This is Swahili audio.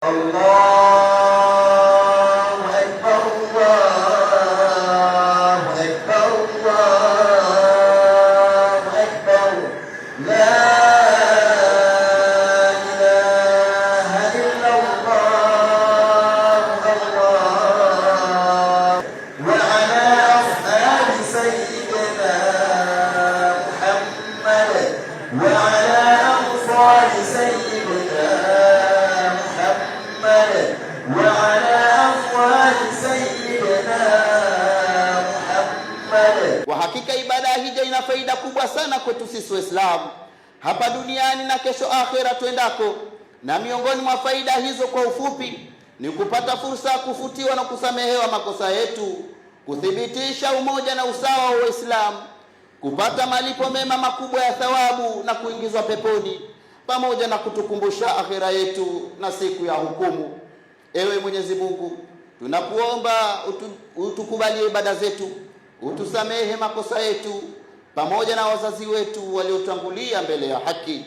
Allahu Akbar, Allahu Akbar, Allahu Akbar. La ilaha illallah, Allah. Wa ala ashabi sayyidina Muhammad wa ala ansari sayyidina وعلى أموال سيدنا محمد. Kwa hakika ibada ya hija ina faida kubwa sana kwetu sisi Waislamu hapa duniani na kesho akhera tuendako, na miongoni mwa faida hizo kwa ufupi ni kupata fursa ya kufutiwa na kusamehewa makosa yetu, kuthibitisha umoja na usawa wa Uislamu, kupata malipo mema makubwa ya thawabu na kuingizwa peponi, pamoja na kutukumbusha akhira yetu na siku ya hukumu. Ewe Mwenyezi Mungu, tunakuomba utukubalie ibada zetu, utusamehe makosa yetu pamoja na wazazi wetu waliotangulia mbele ya haki.